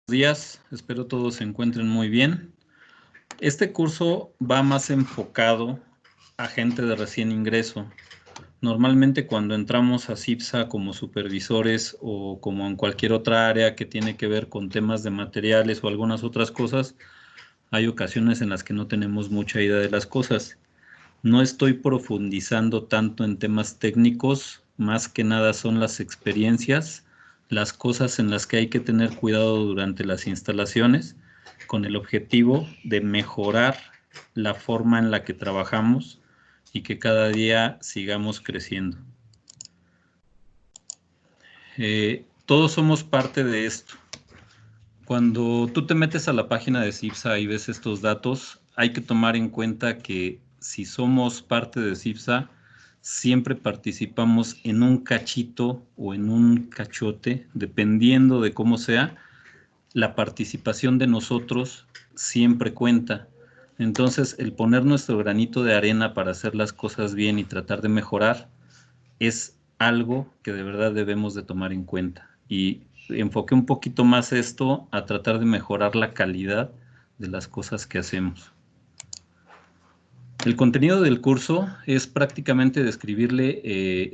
Días, espero todos se encuentren muy bien. Este curso va más enfocado a gente de recién ingreso. Normalmente cuando entramos a CIPSA como supervisores o como en cualquier otra área que tiene que ver con temas de materiales o algunas otras cosas, hay ocasiones en las que no tenemos mucha idea de las cosas. No estoy profundizando tanto en temas técnicos, más que nada son las experiencias, las cosas en las que hay que tener cuidado durante las instalaciones, con el objetivo de mejorar la forma en la que trabajamos y que cada día sigamos creciendo. Todos somos parte de esto. Cuando tú te metes a la página de CIPSA y ves estos datos, hay que tomar en cuenta que si somos parte de CIPSA, siempre participamos en un cachito o en un cachote, dependiendo de cómo sea, la participación de nosotros siempre cuenta. Entonces, el poner nuestro granito de arena para hacer las cosas bien y tratar de mejorar es algo que de verdad debemos de tomar en cuenta. Y enfoqué un poquito más esto a tratar de mejorar la calidad de las cosas que hacemos. El contenido del curso es prácticamente describirle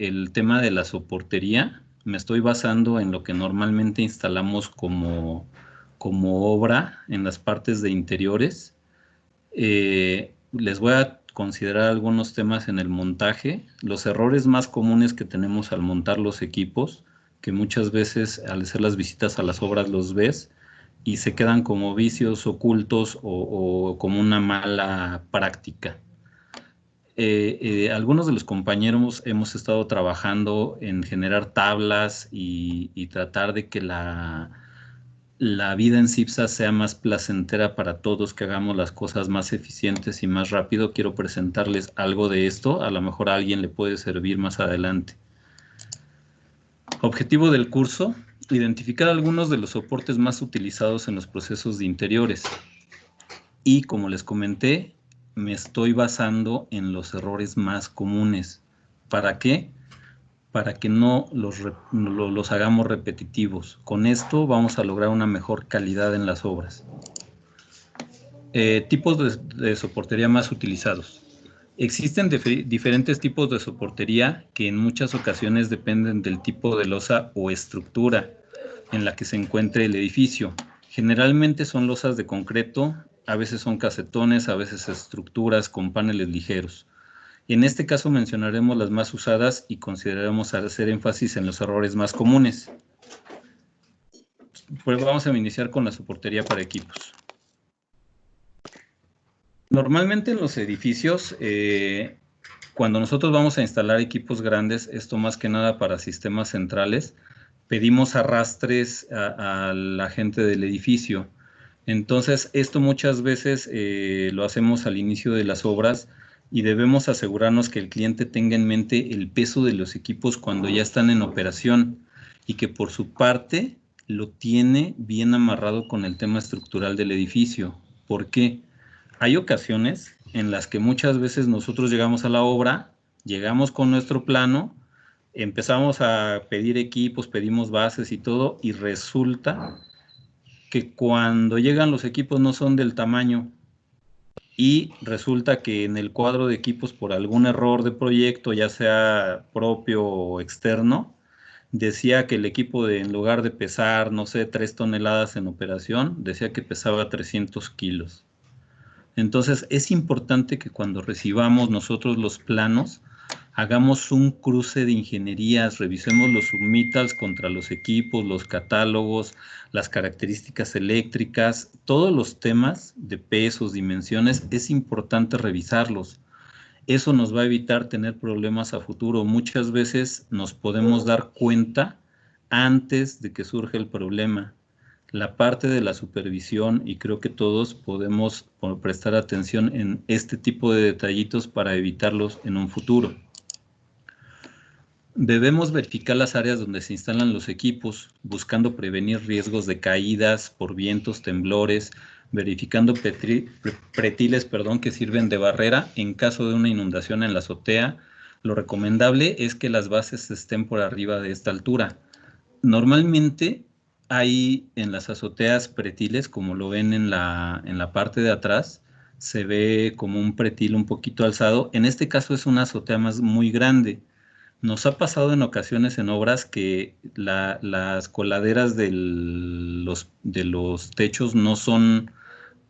el tema de la soportería. Me estoy basando en lo que normalmente instalamos como obra en las partes de interiores. Les voy a considerar algunos temas en el montaje, los errores más comunes que tenemos al montar los equipos, que muchas veces al hacer las visitas a las obras los ves y se quedan como vicios ocultos o como una mala práctica. Algunos de los compañeros hemos estado trabajando en generar tablas y tratar de que la vida en CIPSA sea más placentera para todos, que hagamos las cosas más eficientes y más rápido. Quiero presentarles algo de esto, a lo mejor a alguien le puede servir más adelante. Objetivo del curso: identificar algunos de los soportes más utilizados en los procesos de interiores. Y como les comenté, me estoy basando en los errores más comunes. ¿Para qué? Para que no los hagamos repetitivos. Con esto vamos a lograr una mejor calidad en las obras. Tipos de soportería más utilizados. Existen diferentes tipos de soportería que en muchas ocasiones dependen del tipo de losa o estructura en la que se encuentre el edificio. Generalmente son losas de concreto, a veces son casetones, a veces estructuras con paneles ligeros. En este caso mencionaremos las más usadas y consideraremos hacer énfasis en los errores más comunes. Pues vamos a iniciar con la soportería para equipos. Normalmente en los edificios, cuando nosotros vamos a instalar equipos grandes, esto más que nada para sistemas centrales, pedimos arrastres a la gente del edificio. Entonces, esto muchas veces lo hacemos al inicio de las obras y debemos asegurarnos que el cliente tenga en mente el peso de los equipos cuando ya están en operación y que por su parte lo tiene bien amarrado con el tema estructural del edificio. ¿Por qué? Hay ocasiones en las que muchas veces nosotros llegamos a la obra, llegamos con nuestro plano, empezamos a pedir equipos, pedimos bases y todo, y resulta que cuando llegan los equipos no son del tamaño y resulta que en el cuadro de equipos por algún error de proyecto, ya sea propio o externo, decía que el equipo en lugar de pesar, no sé, 3 toneladas en operación, decía que pesaba 300 kilos. Entonces es importante que cuando recibamos nosotros los planos, hagamos un cruce de ingenierías, revisemos los submittals contra los equipos, los catálogos, las características eléctricas, todos los temas de pesos, dimensiones, es importante revisarlos. Eso nos va a evitar tener problemas a futuro. Muchas veces nos podemos dar cuenta antes de que surja el problema. La parte de la supervisión, y creo que todos podemos prestar atención en este tipo de detallitos para evitarlos en un futuro. Debemos verificar las áreas donde se instalan los equipos, buscando prevenir riesgos de caídas por vientos, temblores, verificando pretiles que sirven de barrera en caso de una inundación en la azotea. Lo recomendable es que las bases estén por arriba de esta altura. Normalmente hay en las azoteas pretiles, como lo ven en la parte de atrás, se ve como un pretil un poquito alzado. En este caso es una azotea muy grande. Nos ha pasado en ocasiones en obras que las coladeras de los techos no son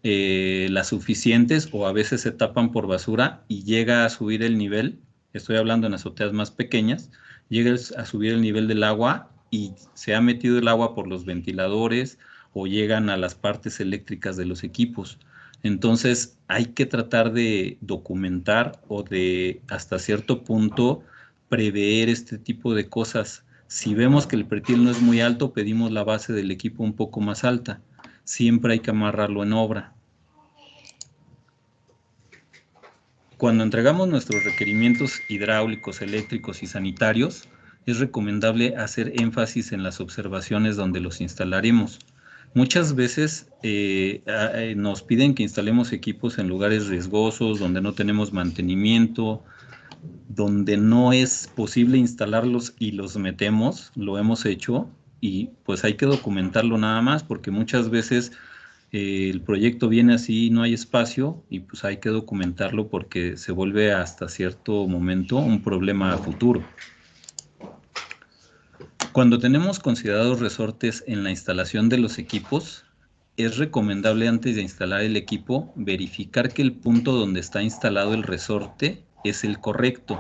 las suficientes, o a veces se tapan por basura y llega a subir el nivel. Estoy hablando en azoteas más pequeñas, llega a subir el nivel del agua y se ha metido el agua por los ventiladores o llegan a las partes eléctricas de los equipos. Entonces hay que tratar de documentar o de hasta cierto punto prever este tipo de cosas. Si vemos que el pretil no es muy alto, pedimos la base del equipo un poco más alta. Siempre hay que amarrarlo en obra. Cuando entregamos nuestros requerimientos hidráulicos, eléctricos y sanitarios, es recomendable hacer énfasis en las observaciones donde los instalaremos. Muchas veces nos piden que instalemos equipos en lugares riesgosos, donde no tenemos mantenimiento, donde no es posible instalarlos y los metemos. Lo hemos hecho y pues hay que documentarlo nada más, porque muchas veces el proyecto viene así, no hay espacio y pues hay que documentarlo porque se vuelve hasta cierto momento un problema a futuro. Cuando tenemos considerados resortes en la instalación de los equipos, es recomendable antes de instalar el equipo verificar que el punto donde está instalado el resorte es el correcto.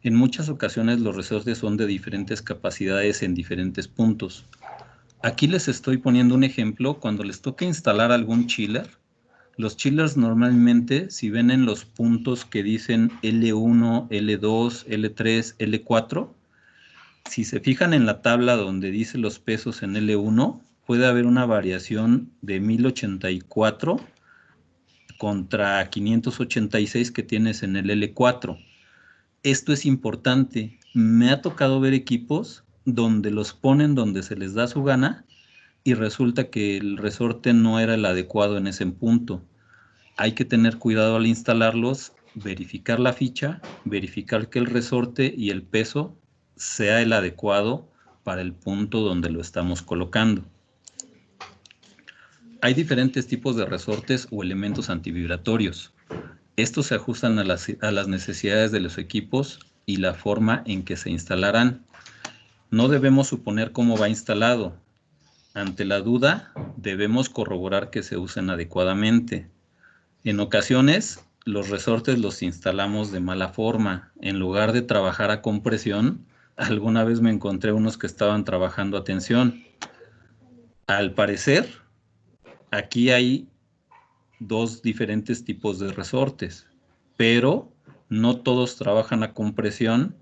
En muchas ocasiones los resortes son de diferentes capacidades en diferentes puntos. Aquí les estoy poniendo un ejemplo. Cuando les toca instalar algún chiller, los chillers normalmente, si ven en los puntos que dicen L1, L2, L3, L4, si se fijan en la tabla donde dice los pesos en L1, puede haber una variación de 1084 contra 586 que tienes en el L4. Esto es importante. Me ha tocado ver equipos donde los ponen donde se les da su gana y resulta que el resorte no era el adecuado en ese punto. Hay que tener cuidado al instalarlos, verificar la ficha, verificar que el resorte y el peso sea el adecuado para el punto donde lo estamos colocando. Hay diferentes tipos de resortes o elementos antivibratorios. Estos se ajustan a las necesidades de los equipos y la forma en que se instalarán. No debemos suponer cómo va instalado. Ante la duda, debemos corroborar que se usen adecuadamente. En ocasiones, los resortes los instalamos de mala forma. En lugar de trabajar a compresión, alguna vez me encontré unos que estaban trabajando a tensión. Al parecer, aquí hay dos diferentes tipos de resortes, pero no todos trabajan a compresión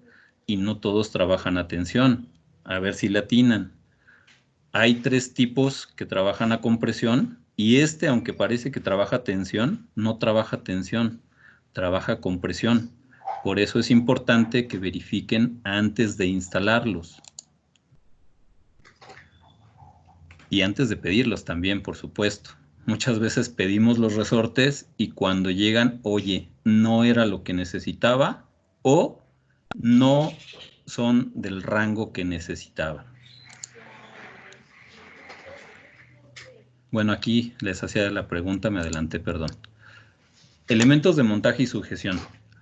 y no todos trabajan a tensión. A ver si le atinan. Hay tres tipos que trabajan a compresión y aunque parece que trabaja a tensión, no trabaja a tensión, trabaja a compresión. Por eso es importante que verifiquen antes de instalarlos. Y antes de pedirlos también, por supuesto. Muchas veces pedimos los resortes y cuando llegan, oye, no era lo que necesitaba o no son del rango que necesitaba. Bueno, aquí les hacía la pregunta, me adelanté, perdón. Elementos de montaje y sujeción.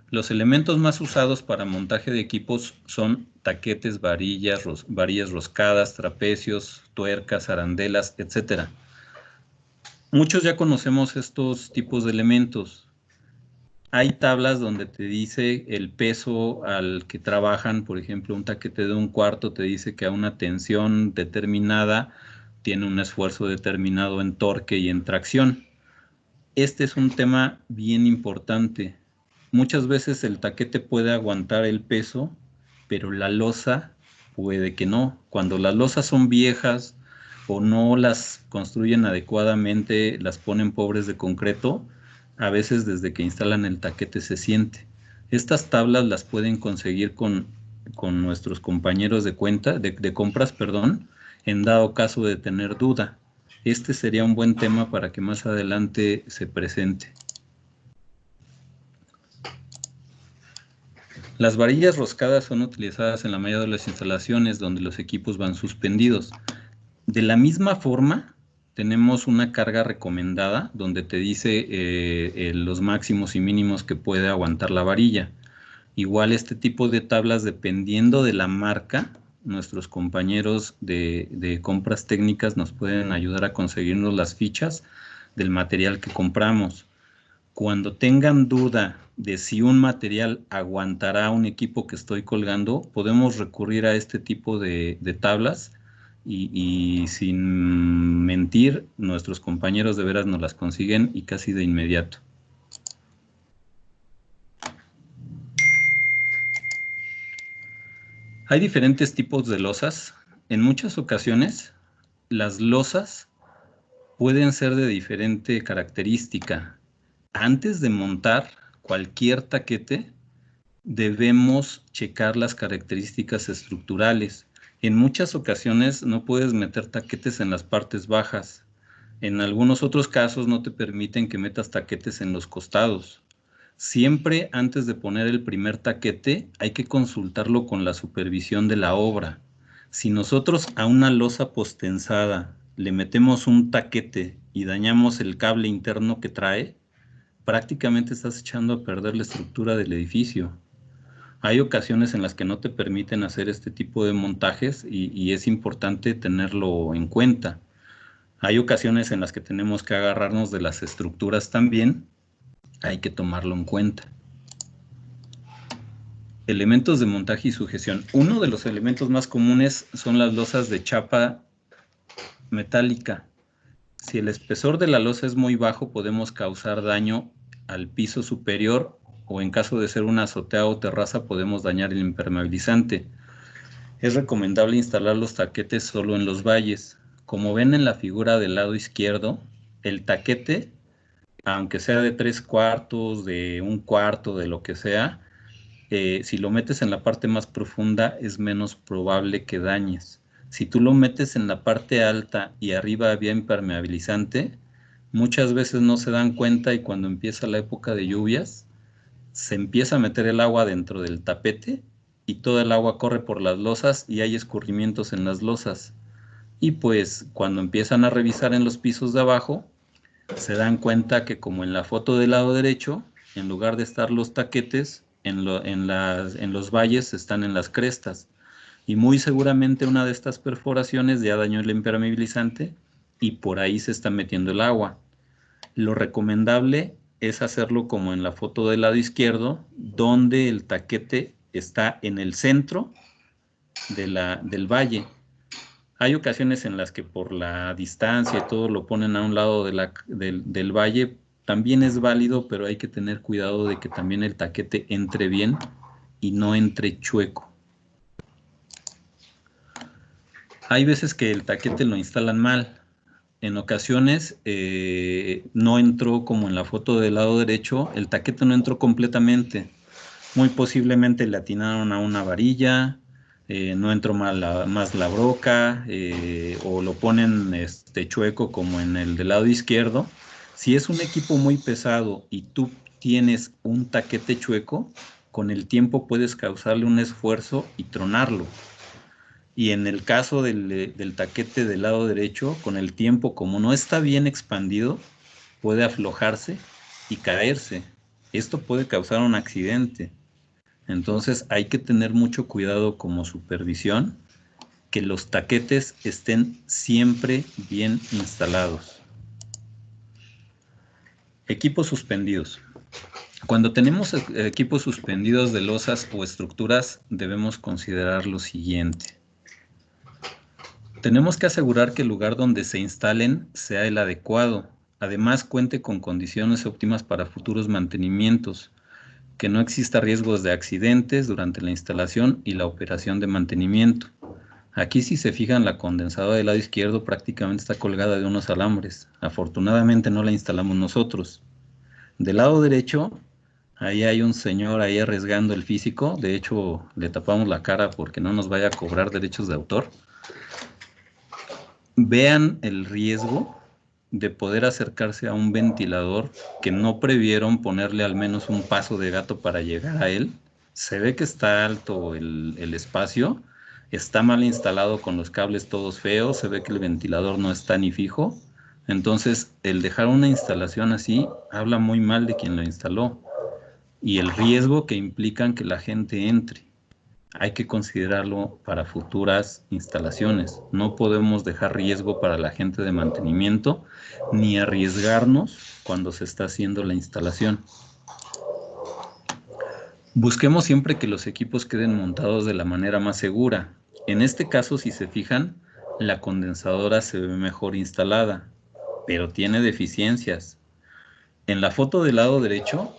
Los elementos más usados para montaje de equipos son taquetes, varillas roscadas, trapecios, tuercas, arandelas, etc. Muchos ya conocemos estos tipos de elementos. Hay tablas donde te dice el peso al que trabajan. Por ejemplo, un taquete de 1/4 te dice que a una tensión determinada tiene un esfuerzo determinado en torque y en tracción. Este es un tema bien importante. Muchas veces el taquete puede aguantar el peso, pero la losa puede que no. Cuando las losas son viejas o no las construyen adecuadamente, las ponen pobres de concreto, a veces desde que instalan el taquete se siente. Estas tablas las pueden conseguir con nuestros compañeros de compras, en dado caso de tener duda. Este sería un buen tema para que más adelante se presente. Las varillas roscadas son utilizadas en la mayoría de las instalaciones donde los equipos van suspendidos. De la misma forma, tenemos una carga recomendada donde te dice los máximos y mínimos que puede aguantar la varilla. Igual este tipo de tablas, dependiendo de la marca, nuestros compañeros de compras técnicas nos pueden ayudar a conseguirnos las fichas del material que compramos. Cuando tengan duda de si un material aguantará un equipo que estoy colgando, podemos recurrir a este tipo de tablas y sin mentir, nuestros compañeros de veras nos las consiguen y casi de inmediato. Hay diferentes tipos de losas. En muchas ocasiones, las losas pueden ser de diferente característica. Antes de montar cualquier taquete, debemos checar las características estructurales. En muchas ocasiones no puedes meter taquetes en las partes bajas. En algunos otros casos no te permiten que metas taquetes en los costados. Siempre antes de poner el primer taquete hay que consultarlo con la supervisión de la obra. Si nosotros a una losa postensada le metemos un taquete y dañamos el cable interno que trae, prácticamente estás echando a perder la estructura del edificio. Hay ocasiones en las que no te permiten hacer este tipo de montajes y es importante tenerlo en cuenta. Hay ocasiones en las que tenemos que agarrarnos de las estructuras también, hay que tomarlo en cuenta. Elementos de montaje y sujeción. Uno de los elementos más comunes son las losas de chapa metálica. Si el espesor de la losa es muy bajo, podemos causar daño al piso superior o en caso de ser una azotea o terraza podemos dañar el impermeabilizante. Es recomendable instalar los taquetes solo en los valles. Como ven en la figura del lado izquierdo, el taquete, aunque sea de 3/4, de 1/4, de lo que sea, si lo metes en la parte más profunda es menos probable que dañes. Si tú lo metes en la parte alta y arriba había impermeabilizante, muchas veces no se dan cuenta y cuando empieza la época de lluvias, se empieza a meter el agua dentro del tapete y toda el agua corre por las losas y hay escurrimientos en las losas. Y pues cuando empiezan a revisar en los pisos de abajo, se dan cuenta que como en la foto del lado derecho, en lugar de estar los taquetes, en los valles están en las crestas. Y muy seguramente una de estas perforaciones ya dañó el impermeabilizante y por ahí se está metiendo el agua. Lo recomendable es hacerlo como en la foto del lado izquierdo, donde el taquete está en el centro del valle. Hay ocasiones en las que por la distancia y todo lo ponen a un lado del valle, también es válido, pero hay que tener cuidado de que también el taquete entre bien y no entre chueco. Hay veces que el taquete lo instalan mal. En ocasiones no entró como en la foto del lado derecho, el taquete no entró completamente. Muy posiblemente le atinaron a una varilla, no entró más la broca, o lo ponen chueco como en el del lado izquierdo. Si es un equipo muy pesado y tú tienes un taquete chueco, con el tiempo puedes causarle un esfuerzo y tronarlo. Y en el caso del taquete del lado derecho, con el tiempo, como no está bien expandido, puede aflojarse y caerse. Esto puede causar un accidente. Entonces hay que tener mucho cuidado como supervisión, que los taquetes estén siempre bien instalados. Equipos suspendidos. Cuando tenemos equipos suspendidos de losas o estructuras, debemos considerar lo siguiente. Tenemos que asegurar que el lugar donde se instalen sea el adecuado. Además, cuente con condiciones óptimas para futuros mantenimientos, que no exista riesgos de accidentes durante la instalación y la operación de mantenimiento. Aquí, si se fijan, la condensadora del lado izquierdo prácticamente está colgada de unos alambres. Afortunadamente no la instalamos nosotros. Del lado derecho, ahí hay un señor ahí arriesgando el físico. De hecho, le tapamos la cara porque no nos vaya a cobrar derechos de autor. Vean el riesgo de poder acercarse a un ventilador que no previeron ponerle al menos un paso de gato para llegar a él. Se ve que está alto el espacio. está mal instalado con los cables todos feos, se ve que el ventilador no está ni fijo. Entonces, el dejar una instalación así habla muy mal de quien lo instaló y el riesgo que implican que la gente entre. Hay que considerarlo para futuras instalaciones. No podemos dejar riesgo para la gente de mantenimiento ni arriesgarnos cuando se está haciendo la instalación. Busquemos siempre que los equipos queden montados de la manera más segura. En este caso, si se fijan, la condensadora se ve mejor instalada, pero tiene deficiencias. En la foto del lado derecho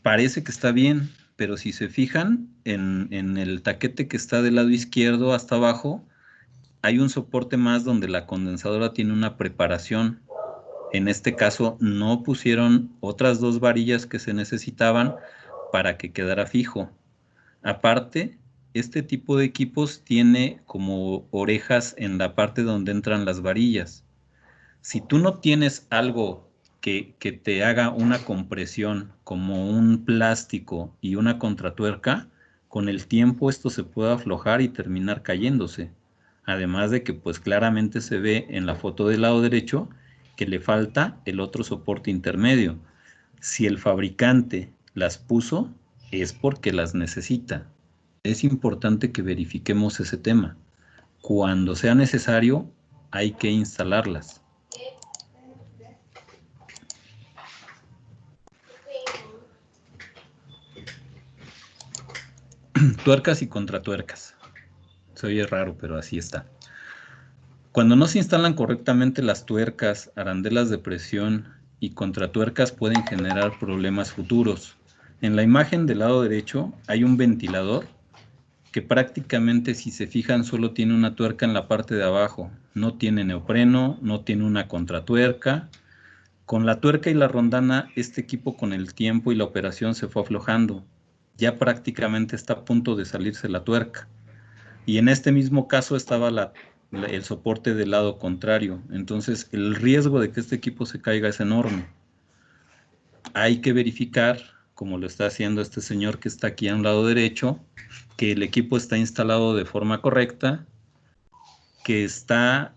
parece que está bien, pero si se fijan en el taquete que está del lado izquierdo hasta abajo, hay un soporte más donde la condensadora tiene una preparación. En este caso no pusieron otras dos varillas que se necesitaban para que quedara fijo. Aparte, este tipo de equipos tiene como orejas en la parte donde entran las varillas. Si tú no tienes algo que te haga una compresión como un plástico y una contratuerca, con el tiempo esto se puede aflojar y terminar cayéndose. Además de que pues claramente se ve en la foto del lado derecho que le falta el otro soporte intermedio. Si el fabricante las puso, es porque las necesita. Es importante que verifiquemos ese tema. Cuando sea necesario, hay que instalarlas. Tuercas y contratuercas. Se oye raro, pero así está. Cuando no se instalan correctamente las tuercas, arandelas de presión y contratuercas pueden generar problemas futuros. En la imagen del lado derecho hay un ventilador que prácticamente, si se fijan, solo tiene una tuerca en la parte de abajo. No tiene neopreno, no tiene una contratuerca. Con la tuerca y la rondana, este equipo con el tiempo y la operación se fue aflojando. Ya prácticamente está a punto de salirse la tuerca. Y en este mismo caso estaba el soporte del lado contrario. Entonces el riesgo de que este equipo se caiga es enorme. Hay que verificar, como lo está haciendo este señor que está aquí a un lado derecho, que el equipo está instalado de forma correcta, que está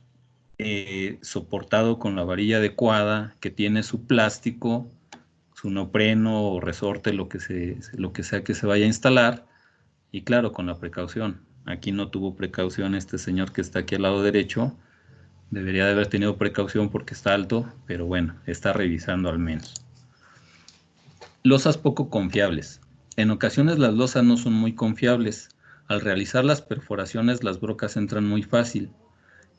soportado con la varilla adecuada, que tiene su plástico, su neopreno o resorte, lo que sea que se vaya a instalar, y claro, con la precaución. Aquí no tuvo precaución este señor que está aquí al lado derecho. Debería de haber tenido precaución porque está alto, pero bueno, está revisando al menos. Losas poco confiables. En ocasiones las losas no son muy confiables. Al realizar las perforaciones las brocas entran muy fácil.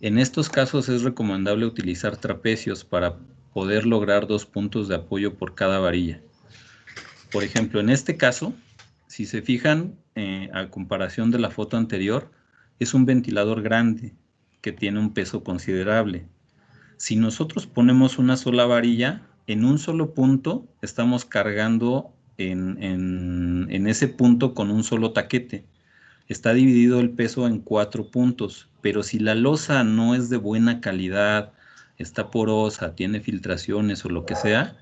En estos casos es recomendable utilizar trapecios para poder lograr 2 puntos de apoyo por cada varilla. Por ejemplo, en este caso, si se fijan, a comparación de la foto anterior, es un ventilador grande que tiene un peso considerable. Si nosotros ponemos una sola varilla, en un solo punto estamos cargando en ese punto con un solo taquete. Está dividido el peso en 4 puntos, pero si la losa no es de buena calidad, está porosa, tiene filtraciones o lo que sea,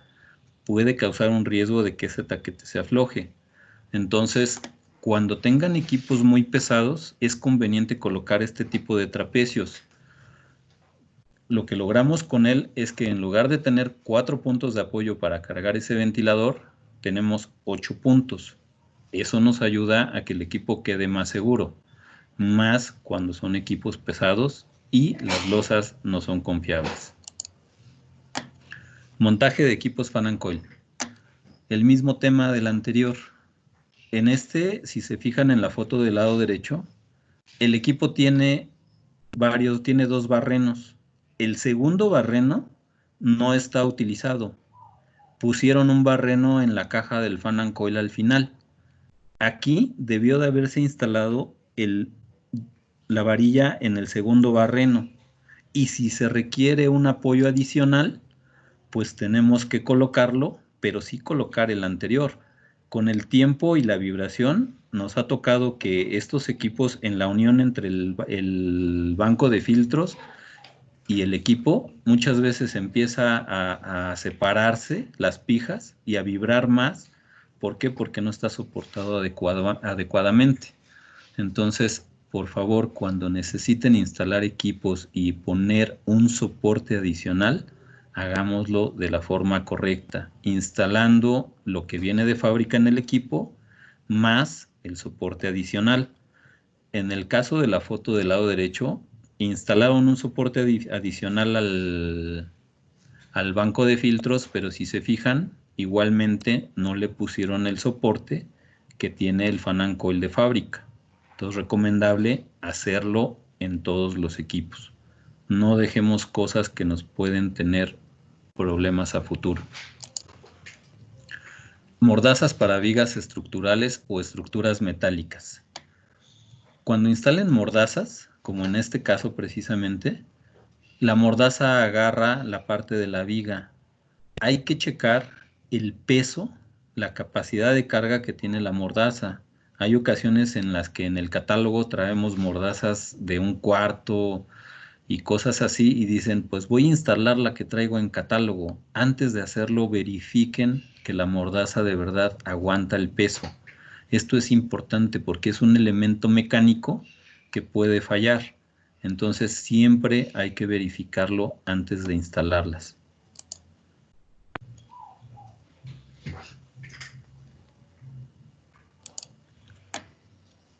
puede causar un riesgo de que ese taquete se afloje. Entonces, cuando tengan equipos muy pesados, es conveniente colocar este tipo de trapecios. Lo que logramos con él es que en lugar de tener 4 puntos de apoyo para cargar ese ventilador, tenemos 8 puntos. Eso nos ayuda a que el equipo quede más seguro, más cuando son equipos pesados y las losas no son confiables. Montaje de equipos fan and coil. El mismo tema del anterior. En este, si se fijan en la foto del lado derecho, el equipo tiene 2 barrenos. El segundo barreno no está utilizado. Pusieron un barreno en la caja del fan and coil al final. Aquí debió de haberse instalado la varilla en el segundo barreno. Y si se requiere un apoyo adicional, pues tenemos que colocarlo, pero sí colocar el anterior. Con el tiempo y la vibración, nos ha tocado que estos equipos en la unión entre el banco de filtros y el equipo, muchas veces empieza a separarse las pijas y a vibrar más. ¿Por qué? Porque no está soportado adecuadamente. Entonces, por favor, cuando necesiten instalar equipos y poner un soporte adicional, hagámoslo de la forma correcta, instalando lo que viene de fábrica en el equipo, más el soporte adicional. En el caso de la foto del lado derecho, instalaron un soporte adicional al banco de filtros, pero si se fijan, igualmente no le pusieron el soporte que tiene el fan and coil de fábrica. Entonces, recomendable hacerlo en todos los equipos. No dejemos cosas que nos pueden tener problemas a futuro. Mordazas para vigas estructurales o estructuras metálicas. Cuando instalen mordazas, como en este caso precisamente, la mordaza agarra la parte de la viga. Hay que checar el peso, la capacidad de carga que tiene la mordaza. Hay ocasiones en las que en el catálogo traemos mordazas de 1/4 y cosas así y dicen, pues voy a instalar la que traigo en catálogo. Antes de hacerlo, verifiquen que la mordaza de verdad aguanta el peso. Esto es importante porque es un elemento mecánico que puede fallar. Entonces siempre hay que verificarlo antes de instalarlas.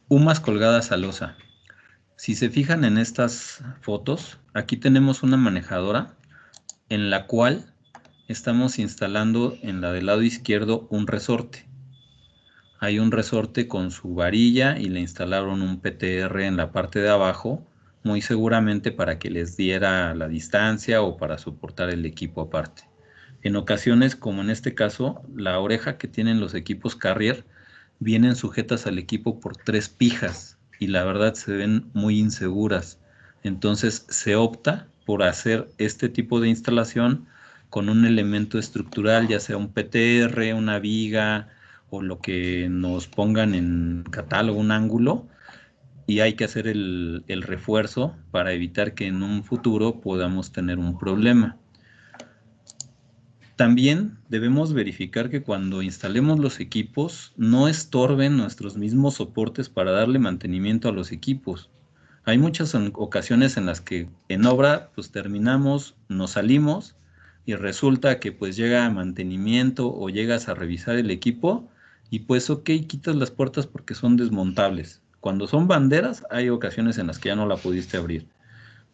Humas colgadas a losa. Si se fijan en estas fotos, aquí tenemos una manejadora en la cual estamos instalando en la del lado izquierdo un resorte. Hay un resorte con su varilla y le instalaron un PTR en la parte de abajo, muy seguramente para que les diera la distancia o para soportar el equipo aparte. En ocasiones, como en este caso, la oreja que tienen los equipos Carrier vienen sujetas al equipo por 3 pijas y la verdad se ven muy inseguras. Entonces se opta por hacer este tipo de instalación con un elemento estructural, ya sea un PTR, una viga o lo que nos pongan en catálogo, un ángulo, y hay que hacer el refuerzo para evitar que en un futuro podamos tener un problema. También debemos verificar que cuando instalemos los equipos no estorben nuestros mismos soportes para darle mantenimiento a los equipos. Hay muchas ocasiones en las que en obra pues terminamos, nos salimos y resulta que pues llega mantenimiento o llegas a revisar el equipo y pues ok, quitas las puertas porque son desmontables. Cuando son banderas hay ocasiones en las que ya no la pudiste abrir.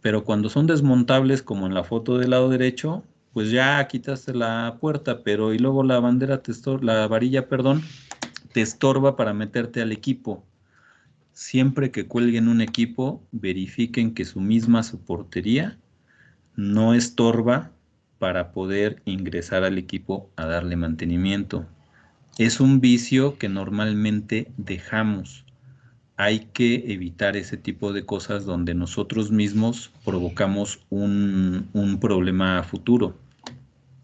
Pero cuando son desmontables, como en la foto del lado derecho, pues ya quitaste la puerta, pero y luego la bandera la varilla, perdón, te estorba para meterte al equipo. Siempre que cuelguen un equipo, verifiquen que su misma soportería no estorba para poder ingresar al equipo a darle mantenimiento. Es un vicio que normalmente dejamos. Hay que evitar ese tipo de cosas donde nosotros mismos provocamos un problema a futuro.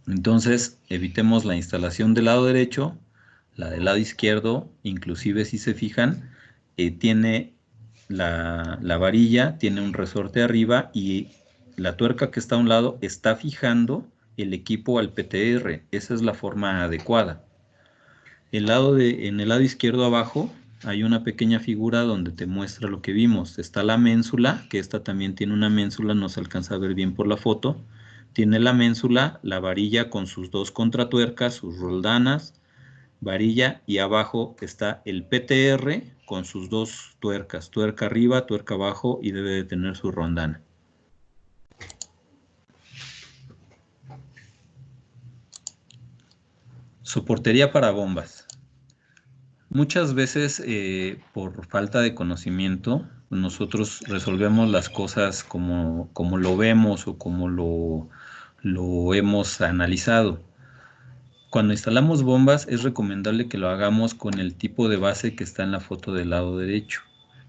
Entonces, evitemos la instalación del lado derecho, la del lado izquierdo, inclusive si se fijan, tiene la varilla, tiene un resorte arriba y la tuerca que está a un lado está fijando el equipo al PTR. Esa es la forma adecuada. En el lado izquierdo abajo hay una pequeña figura donde te muestra lo que vimos. Está la ménsula, que esta también tiene una ménsula, no se alcanza a ver bien por la foto. Tiene la ménsula, la varilla con sus 2 contratuercas, sus roldanas, varilla, y abajo está el PTR con sus 2 tuercas, tuerca arriba, tuerca abajo, y debe de tener su rondana. Soportería para bombas. Muchas veces por falta de conocimiento nosotros resolvemos las cosas como lo vemos o como lo hemos analizado. Cuando instalamos bombas es recomendable que lo hagamos con el tipo de base que está en la foto del lado derecho.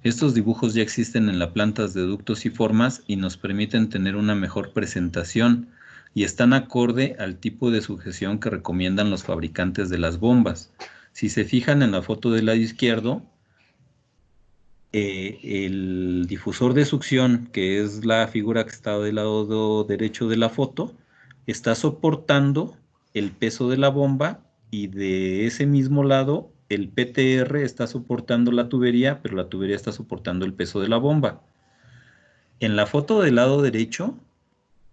Estos dibujos ya existen en las plantas de ductos y formas y nos permiten tener una mejor presentación y están acorde al tipo de sujeción que recomiendan los fabricantes de las bombas. Si se fijan en la foto del lado izquierdo, el difusor de succión, que es la figura que está del lado derecho de la foto, está soportando el peso de la bomba y de ese mismo lado el PTR está soportando la tubería, pero la tubería está soportando el peso de la bomba. En la foto del lado derecho,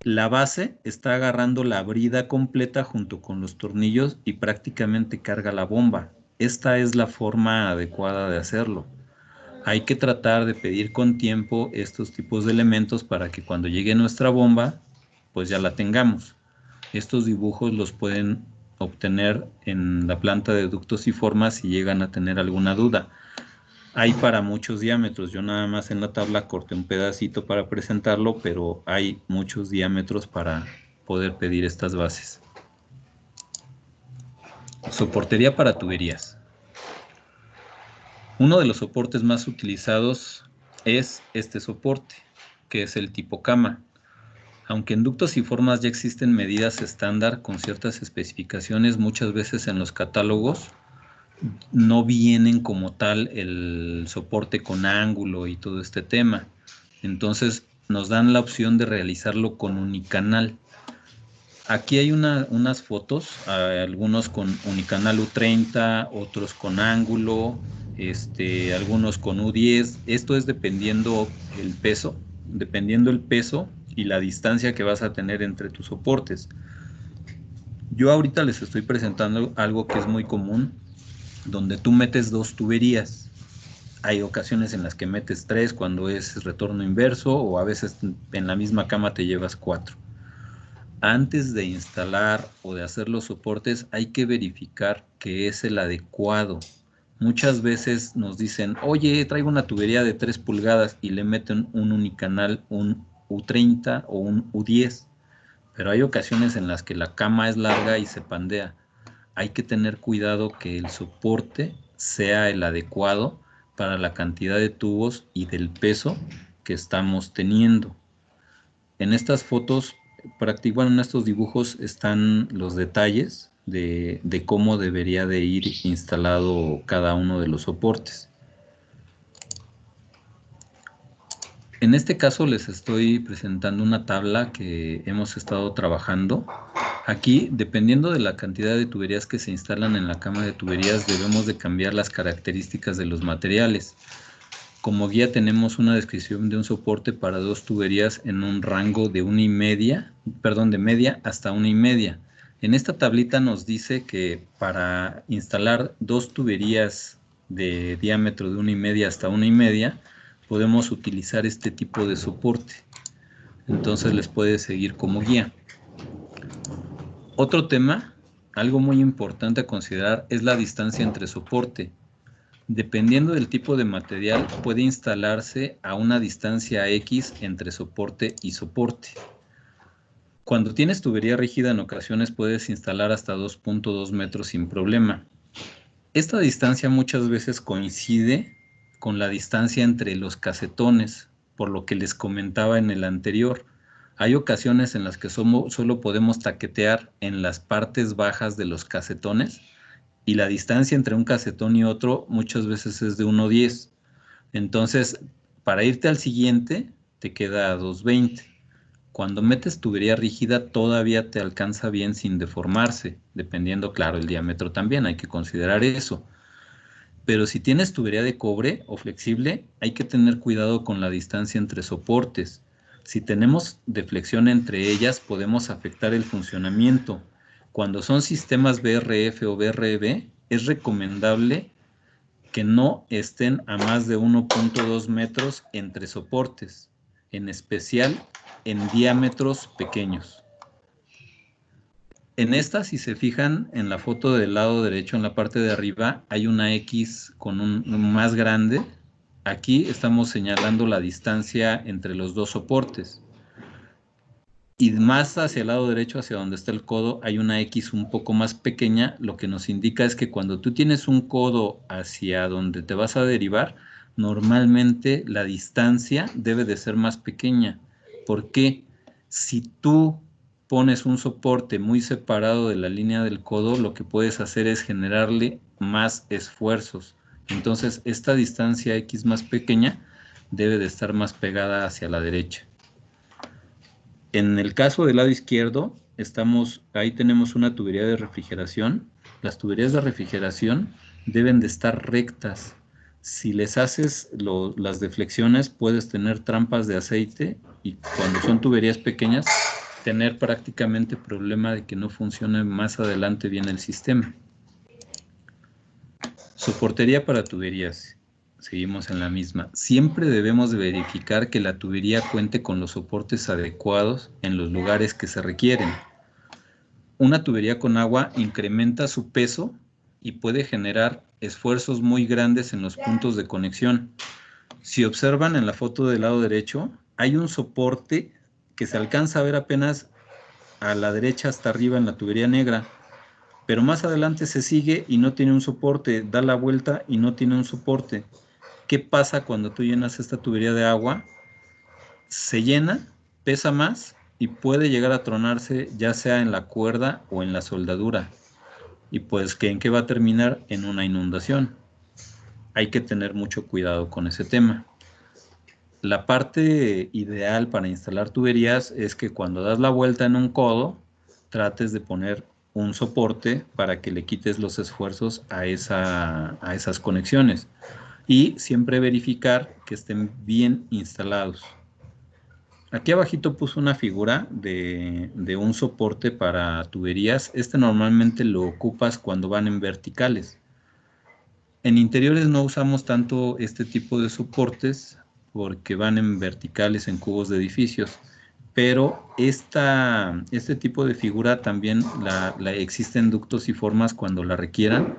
la base está agarrando la brida completa junto con los tornillos y prácticamente carga la bomba. Esta es la forma adecuada de hacerlo. Hay que tratar de pedir con tiempo estos tipos de elementos para que cuando llegue nuestra bomba, pues ya la tengamos. Estos dibujos los pueden obtener en la planta de ductos y formas si llegan a tener alguna duda. Hay para muchos diámetros, yo nada más en la tabla corté un pedacito para presentarlo, pero hay muchos diámetros para poder pedir estas bases. Soportería para tuberías. Uno de los soportes más utilizados es este soporte, que es el tipo cama. Aunque en ductos y formas ya existen medidas estándar con ciertas especificaciones, muchas veces en los catálogos no vienen como tal el soporte con ángulo y todo este tema. Entonces nos dan la opción de realizarlo con unicanal. Aquí hay unas fotos, algunos con unicanal U30, otros con ángulo, algunos con U10. Esto es dependiendo el peso y la distancia que vas a tener entre tus soportes. Yo ahorita les estoy presentando algo que es muy común, donde tú metes dos tuberías. Hay ocasiones en las que metes tres cuando es retorno inverso, o a veces en la misma cama te llevas 4. Antes de instalar o de hacer los soportes hay que verificar que es el adecuado. Muchas veces nos dicen, oye, traigo una tubería de 3 pulgadas y le meten un unicanal, un U30 o un U10. Pero hay ocasiones en las que la cama es larga y se pandea. Hay que tener cuidado que el soporte sea el adecuado para la cantidad de tubos y del peso que estamos teniendo. En estas fotos, en estos dibujos están los detalles de cómo debería de ir instalado cada uno de los soportes. En este caso les estoy presentando una tabla que hemos estado trabajando. Aquí, dependiendo de la cantidad de tuberías que se instalan en la cama de tuberías, debemos de cambiar las características de los materiales. Como guía tenemos una descripción de un soporte para 2 tuberías en un rango de de media hasta 1,5. En esta tablita nos dice que para instalar 2 tuberías de diámetro de 1,5 hasta 1,5, podemos utilizar este tipo de soporte. Entonces les puede seguir como guía. Otro tema, algo muy importante a considerar, es la distancia entre soporte. Dependiendo del tipo de material, puede instalarse a una distancia X entre soporte y soporte. Cuando tienes tubería rígida, en ocasiones puedes instalar hasta 2.2 metros sin problema. Esta distancia muchas veces coincide con la distancia entre los casetones, por lo que les comentaba en el anterior. Hay ocasiones en las que solo podemos taquetear en las partes bajas de los casetones, y la distancia entre un casetón y otro muchas veces es de 1,10. Entonces, para irte al siguiente, te queda 2,20. Cuando metes tubería rígida, todavía te alcanza bien sin deformarse, dependiendo, claro, el diámetro también, hay que considerar eso. Pero si tienes tubería de cobre o flexible, hay que tener cuidado con la distancia entre soportes. Si tenemos deflexión entre ellas, podemos afectar el funcionamiento. Cuando son sistemas BRF o BRB, es recomendable que no estén a más de 1.2 metros entre soportes, en especial en diámetros pequeños. En esta, si se fijan, en la foto del lado derecho, en la parte de arriba, hay una X con un más grande. Aquí estamos señalando la distancia entre los dos soportes. Y más hacia el lado derecho, hacia donde está el codo, hay una X un poco más pequeña, lo que nos indica es que cuando tú tienes un codo hacia donde te vas a derivar, normalmente la distancia debe de ser más pequeña. ¿Por qué? Si tú pones un soporte muy separado de la línea del codo, lo que puedes hacer es generarle más esfuerzos. Entonces, esta distancia X más pequeña debe de estar más pegada hacia la derecha. En el caso del lado izquierdo, ahí tenemos una tubería de refrigeración. Las tuberías de refrigeración deben de estar rectas. Si les haces las deflexiones, puedes tener trampas de aceite y cuando son tuberías pequeñas, tener prácticamente problema de que no funcione más adelante bien el sistema. Soportería para tuberías. Seguimos en la misma. Siempre debemos de verificar que la tubería cuente con los soportes adecuados en los lugares que se requieren. Una tubería con agua incrementa su peso y puede generar esfuerzos muy grandes en los puntos de conexión. Si observan en la foto del lado derecho, hay un soporte que se alcanza a ver apenas a la derecha hasta arriba en la tubería negra, pero más adelante se sigue y no tiene un soporte, da la vuelta y no tiene un soporte. ¿Qué pasa cuando tú llenas esta tubería de agua? Se llena, pesa más y puede llegar a tronarse ya sea en la cuerda o en la soldadura. Y pues, ¿en qué va a terminar? En una inundación. Hay que tener mucho cuidado con ese tema. La parte ideal para instalar tuberías es que cuando das la vuelta en un codo, trates de poner un soporte para que le quites los esfuerzos a esas conexiones. Y siempre verificar que estén bien instalados. Aquí abajito puse una figura de un soporte para tuberías. Este normalmente lo ocupas cuando van en verticales. En interiores no usamos tanto este tipo de soportes porque van en verticales en cubos de edificios, pero este tipo de figura también existen ductos y formas cuando la requieran.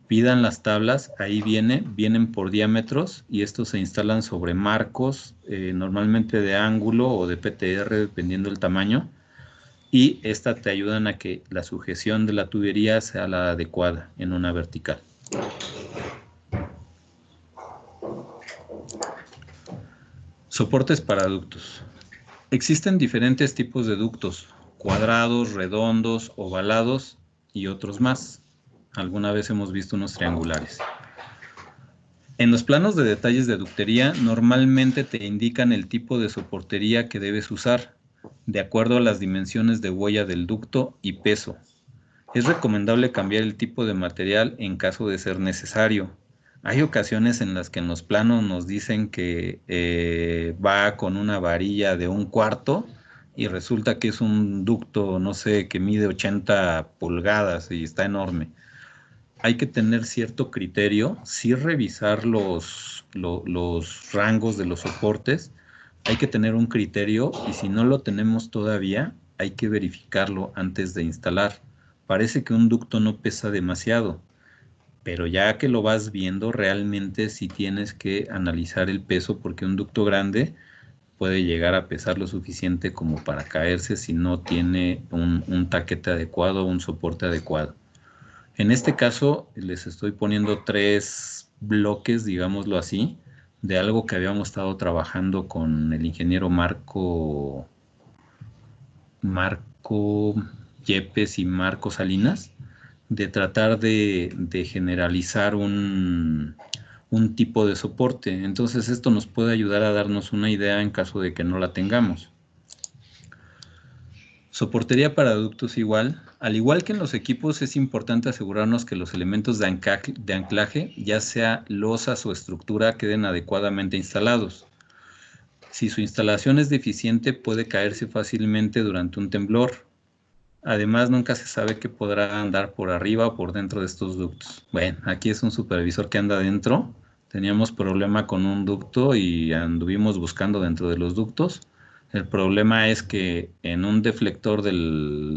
Pidan las tablas, ahí vienen por diámetros y estos se instalan sobre marcos, normalmente de ángulo o de PTR, dependiendo del tamaño, y esta te ayudan a que la sujeción de la tubería sea la adecuada en una vertical. Soportes para ductos. Existen diferentes tipos de ductos, cuadrados, redondos, ovalados y otros más. Alguna vez hemos visto unos triangulares. En los planos de detalles de ductería, normalmente te indican el tipo de soportería que debes usar, de acuerdo a las dimensiones de huella del ducto y peso. Es recomendable cambiar el tipo de material en caso de ser necesario. Hay ocasiones en las que en los planos nos dicen que va con una varilla de 1/4 y resulta que es un ducto, no sé, que mide 80 pulgadas y está enorme. Hay que tener cierto criterio, sí revisar los rangos de los soportes, hay que tener un criterio y si no lo tenemos todavía, hay que verificarlo antes de instalar. Parece que un ducto no pesa demasiado, pero ya que lo vas viendo, realmente sí tienes que analizar el peso porque un ducto grande puede llegar a pesar lo suficiente como para caerse si no tiene un taquete adecuado o un soporte adecuado. En este caso les estoy poniendo 3 bloques, digámoslo así, de algo que habíamos estado trabajando con el ingeniero Marco Yepes y Marco Salinas, de tratar de generalizar un tipo de soporte. Entonces esto nos puede ayudar a darnos una idea en caso de que no la tengamos. Soportería para ductos igual. Al igual que en los equipos, es importante asegurarnos que los elementos de anclaje, ya sea losas o estructura, queden adecuadamente instalados. Si su instalación es deficiente, puede caerse fácilmente durante un temblor. Además, nunca se sabe qué podrá andar por arriba o por dentro de estos ductos. Bueno, aquí es un supervisor que anda adentro. Teníamos problema con un ducto y anduvimos buscando dentro de los ductos. El problema es que en un deflector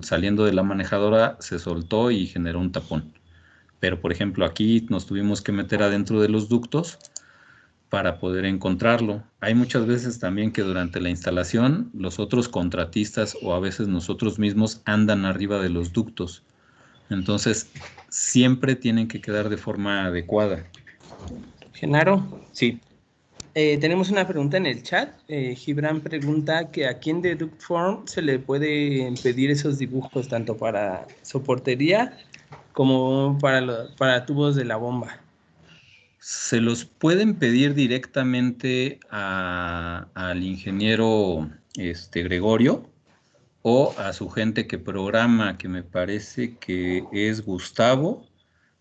saliendo de la manejadora se soltó y generó un tapón. Pero, por ejemplo, aquí nos tuvimos que meter adentro de los ductos para poder encontrarlo. Hay muchas veces también que durante la instalación los otros contratistas o a veces nosotros mismos andan arriba de los ductos. Entonces, siempre tienen que quedar de forma adecuada. Genaro, Sí. tenemos una pregunta en el chat. Gibran pregunta que a quién de Ductform se le puede pedir esos dibujos tanto para soportería como para tubos de la bomba. Se los pueden pedir directamente al ingeniero Gregorio o a su gente que programa, que me parece que es Gustavo,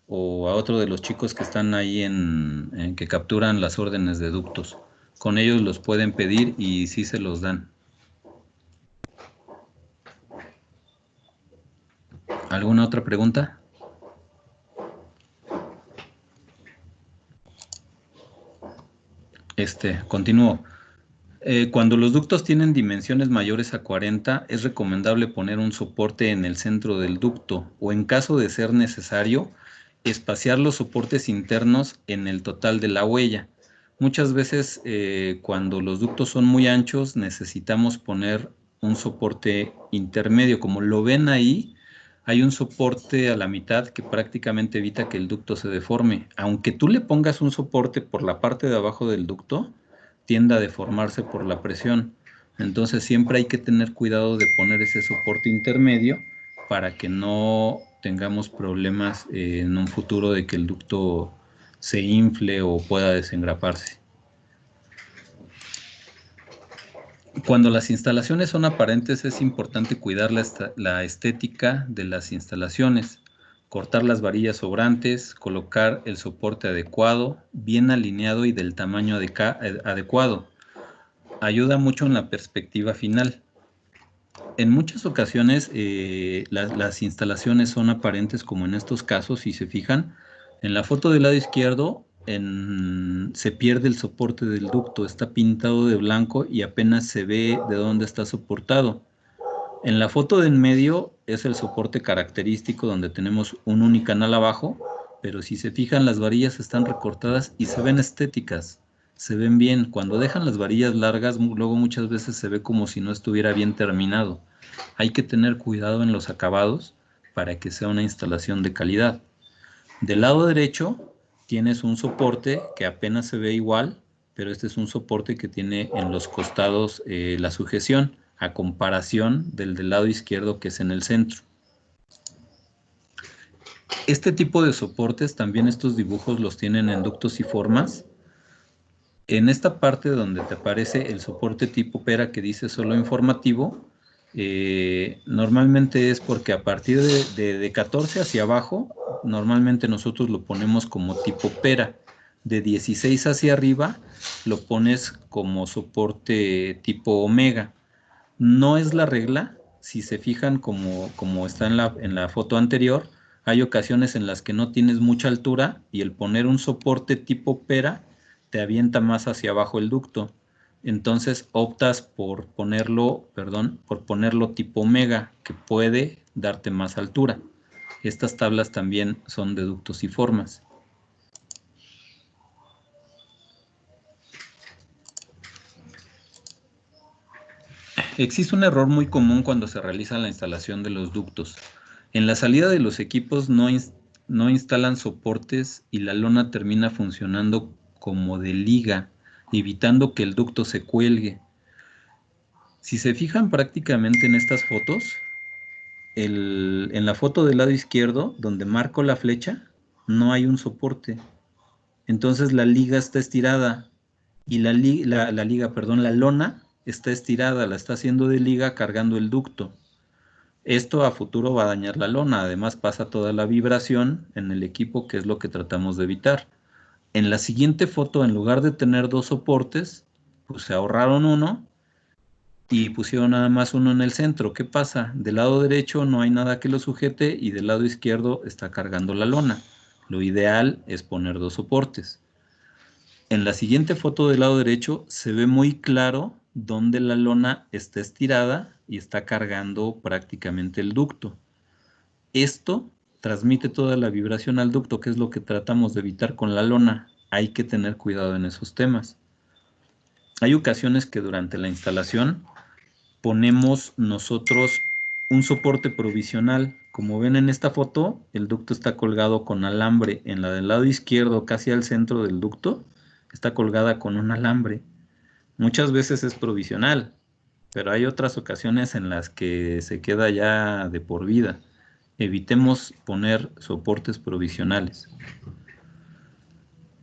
o a otro de los chicos que están ahí en que capturan las órdenes de ductos. Con ellos los pueden pedir y sí se los dan. ¿Alguna otra pregunta? Continúo. Cuando los ductos tienen dimensiones mayores a 40, es recomendable poner un soporte en el centro del ducto o, en caso de ser necesario, espaciar los soportes internos en el total de la huella. Muchas veces, cuando los ductos son muy anchos, necesitamos poner un soporte intermedio. Como lo ven ahí, hay un soporte a la mitad que prácticamente evita que el ducto se deforme. Aunque tú le pongas un soporte por la parte de abajo del ducto, tiende a deformarse por la presión. Entonces siempre hay que tener cuidado de poner ese soporte intermedio para que no tengamos problemas en un futuro de que el ducto se infle o pueda desengraparse. Cuando las instalaciones son aparentes, es importante cuidar la estética de las instalaciones, cortar las varillas sobrantes, colocar el soporte adecuado, bien alineado y del tamaño adecuado. Ayuda mucho en la perspectiva final. En muchas ocasiones las instalaciones son aparentes, como en estos casos. Si se fijan, en la foto del lado izquierdo se pierde el soporte del ducto, está pintado de blanco y apenas se ve de dónde está soportado. En la foto de en medio es el soporte característico, donde tenemos un unicanal abajo, pero si se fijan, las varillas están recortadas y se ven estéticas, se ven bien. Cuando dejan las varillas largas, luego muchas veces se ve como si no estuviera bien terminado. Hay que tener cuidado en los acabados para que sea una instalación de calidad. Del lado derecho tienes un soporte que apenas se ve igual, pero este es un soporte que tiene en los costados la sujeción, a comparación del lado izquierdo, que es en el centro. Este tipo de soportes, también estos dibujos los tienen en ductos y formas. En esta parte donde te aparece el soporte tipo pera que dice solo informativo, normalmente es porque a partir de 14 hacia abajo, normalmente nosotros lo ponemos como tipo pera. De 16 hacia arriba lo pones como soporte tipo omega. No es la regla. Si se fijan, como está en la foto anterior, hay ocasiones en las que no tienes mucha altura y el poner un soporte tipo pera te avienta más hacia abajo el ducto. Entonces optas por ponerlo tipo omega, que puede darte más altura. Estas tablas también son de ductos y formas. Existe un error muy común cuando se realiza la instalación de los ductos. En la salida de los equipos no instalan soportes y la lona termina funcionando como de liga, evitando que el ducto se cuelgue. Si se fijan prácticamente en estas fotos, en la foto del lado izquierdo, donde marco la flecha, no hay un soporte. Entonces la liga está estirada y la lona está estirada, la está haciendo de liga cargando el ducto. Esto a futuro va a dañar la lona. Además pasa toda la vibración en el equipo, que es lo que tratamos de evitar. En la siguiente foto, en lugar de tener dos soportes, pues se ahorraron uno y pusieron nada más uno en el centro. ¿Qué pasa? Del lado derecho no hay nada que lo sujete y del lado izquierdo está cargando la lona. Lo ideal es poner dos soportes. En la siguiente foto del lado derecho se ve muy claro donde la lona está estirada y está cargando prácticamente el ducto. Esto transmite toda la vibración al ducto, que es lo que tratamos de evitar con la lona. Hay que tener cuidado en esos temas. Hay ocasiones que durante la instalación ponemos nosotros un soporte provisional. Como ven en esta foto, el ducto está colgado con alambre. En la del lado izquierdo, casi al centro del ducto, está colgada con un alambre. Muchas veces es provisional, pero hay otras ocasiones en las que se queda ya de por vida. Evitemos poner soportes provisionales.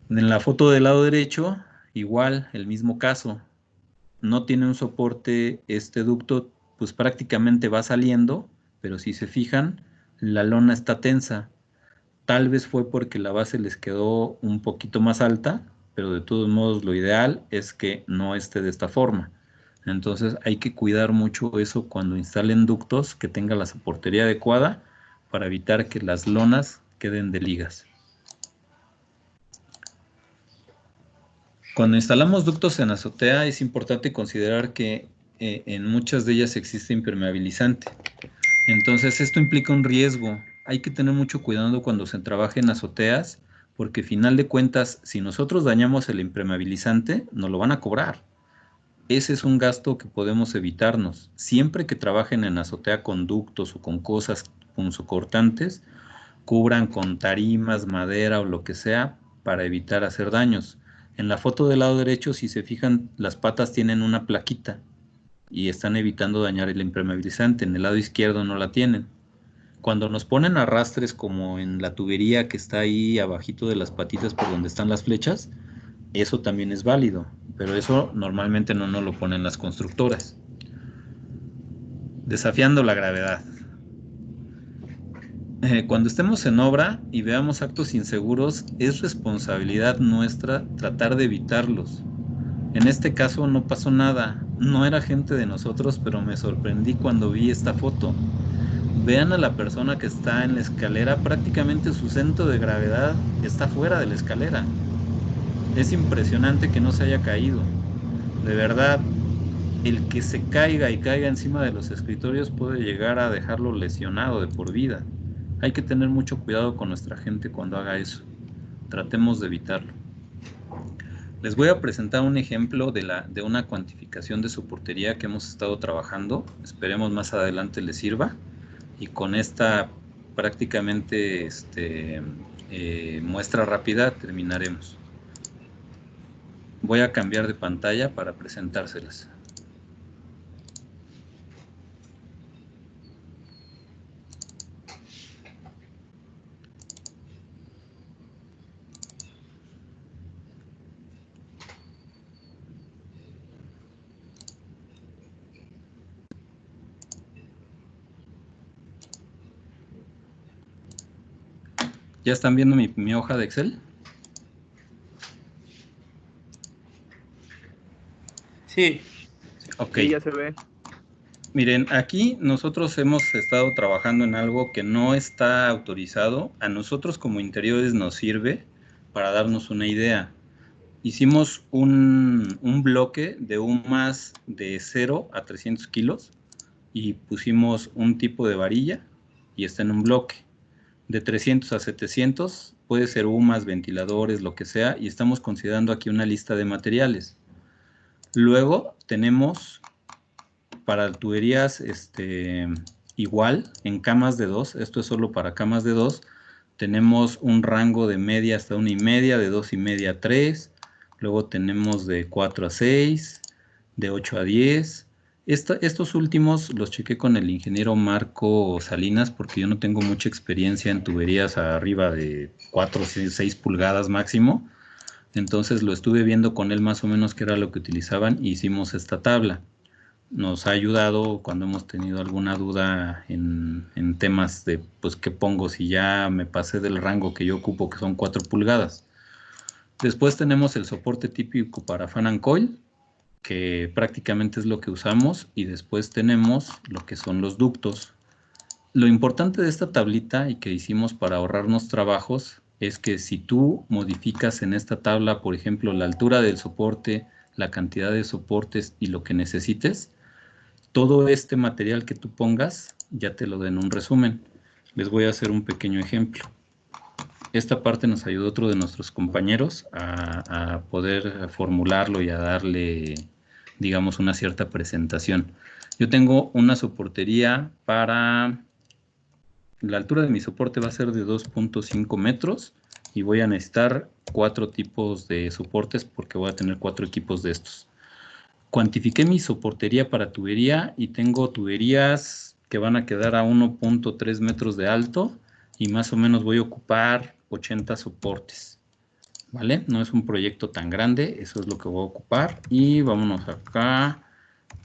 En la foto del lado derecho, igual, el mismo caso. No tiene un soporte este ducto, pues prácticamente va saliendo, pero si se fijan, la lona está tensa. Tal vez fue porque la base les quedó un poquito más alta, pero de todos modos lo ideal es que no esté de esta forma. Entonces hay que cuidar mucho eso cuando instalen ductos, que tenga la soportería adecuada para evitar que las lonas queden de ligas. Cuando instalamos ductos en azotea es importante considerar que en muchas de ellas existe impermeabilizante. Entonces esto implica un riesgo. Hay que tener mucho cuidado cuando se trabaja en azoteas, porque final de cuentas, si nosotros dañamos el impermeabilizante, nos lo van a cobrar. Ese es un gasto que podemos evitarnos. Siempre que trabajen en azotea con ductos o con cosas punzocortantes, cubran con tarimas, madera o lo que sea para evitar hacer daños. En la foto del lado derecho, si se fijan, las patas tienen una plaquita y están evitando dañar el impermeabilizante. En el lado izquierdo no la tienen. Cuando nos ponen arrastres como en la tubería que está ahí abajito de las patitas por donde están las flechas, eso también es válido, pero eso normalmente no nos lo ponen las constructoras. Desafiando la gravedad. Cuando estemos en obra y veamos actos inseguros, es responsabilidad nuestra tratar de evitarlos. En este caso no pasó nada, no era gente de nosotros, pero me sorprendí cuando vi esta foto. Vean a la persona que está en la escalera, prácticamente su centro de gravedad está fuera de la escalera. Es impresionante que no se haya caído. De verdad, el que se caiga y caiga encima de los escritorios puede llegar a dejarlo lesionado de por vida. Hay que tener mucho cuidado con nuestra gente cuando haga eso. Tratemos de evitarlo. Les voy a presentar un ejemplo de una cuantificación de soportería que hemos estado trabajando. Esperemos más adelante les sirva. Y con esta prácticamente muestra rápida terminaremos. Voy a cambiar de pantalla para presentárselas. ¿Ya están viendo mi hoja de Excel? Sí. Ok. Sí, ya se ve. Miren, aquí nosotros hemos estado trabajando en algo que no está autorizado. A nosotros como interiores nos sirve para darnos una idea. Hicimos un bloque de UMAS de 0 a 300 kilos y pusimos un tipo de varilla y está en un bloque. De 300 a 700 puede ser UMAS, ventiladores, lo que sea, y estamos considerando aquí una lista de materiales. Luego tenemos para tuberías igual en camas de 2, esto es solo para camas de 2, tenemos un rango de media hasta 1,5, de 2,5 a 3, luego tenemos de 4 a 6, de 8 a 10. Estos últimos los chequé con el ingeniero Marco Salinas porque yo no tengo mucha experiencia en tuberías arriba de 4 o 6 pulgadas máximo. Entonces lo estuve viendo con él más o menos qué era lo que utilizaban y hicimos esta tabla. Nos ha ayudado cuando hemos tenido alguna duda en temas de, pues, ¿qué pongo si ya me pasé del rango que yo ocupo, que son 4 pulgadas? Después tenemos el soporte típico para fan and coil, que prácticamente es lo que usamos, y después tenemos lo que son los ductos. Lo importante de esta tablita y que hicimos para ahorrarnos trabajos es que si tú modificas en esta tabla, por ejemplo, la altura del soporte, la cantidad de soportes y lo que necesites, todo este material que tú pongas ya te lo den un resumen. Les voy a hacer un pequeño ejemplo. Esta parte nos ayudó otro de nuestros compañeros a poder formularlo y a darle, digamos, una cierta presentación. Yo tengo una soportería para... La altura de mi soporte va a ser de 2.5 metros y voy a necesitar 4 tipos de soportes porque voy a tener 4 equipos de estos. Cuantifiqué mi soportería para tubería y tengo tuberías que van a quedar a 1.3 metros de alto y más o menos voy a ocupar 80 soportes, ¿vale? No es un proyecto tan grande, eso es lo que voy a ocupar y vámonos acá.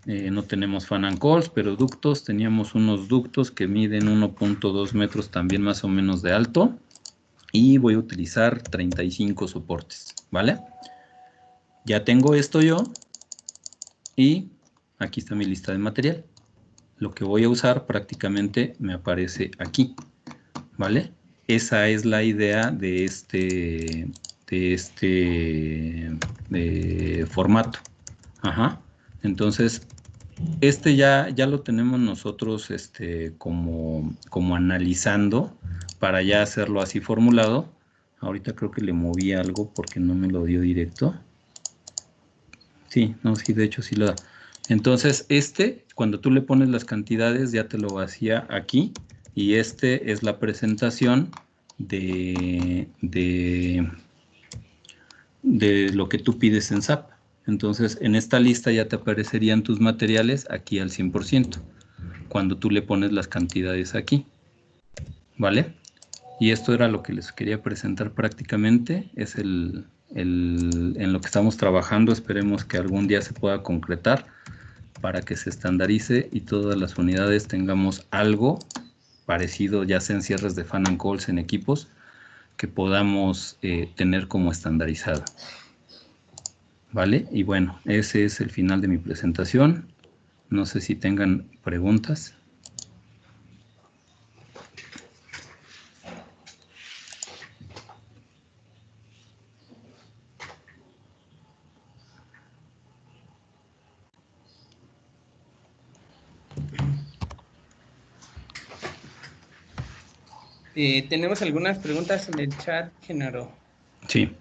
No tenemos fan and coils, pero ductos, teníamos unos ductos que miden 1.2 metros también más o menos de alto. y voy a utilizar 35 soportes, ¿vale? Ya tengo esto yo y aquí está mi lista de material. Lo que voy a usar prácticamente me aparece aquí, ¿vale? Esa es la idea de este formato. Ajá. Entonces, ya lo tenemos nosotros como analizando para ya hacerlo así formulado. Ahorita creo que le moví algo porque no me lo dio directo. Sí, no, sí, de hecho sí lo da. Entonces, cuando tú le pones las cantidades, ya te lo vacía aquí. Y es la presentación de lo que tú pides en SAP. Entonces, en esta lista ya te aparecerían tus materiales aquí al 100%, cuando tú le pones las cantidades aquí. ¿Vale? Y esto era lo que les quería presentar prácticamente. Es en lo que estamos trabajando. Esperemos que algún día se pueda concretar para que se estandarice y todas las unidades tengamos algo parecido, ya sea en cierres de fan and calls en equipos, que podamos tener como estandarizado. ¿Vale? Y bueno, ese es el final de mi presentación. No sé si tengan preguntas. Tenemos algunas preguntas en el chat, Genaro. Sí.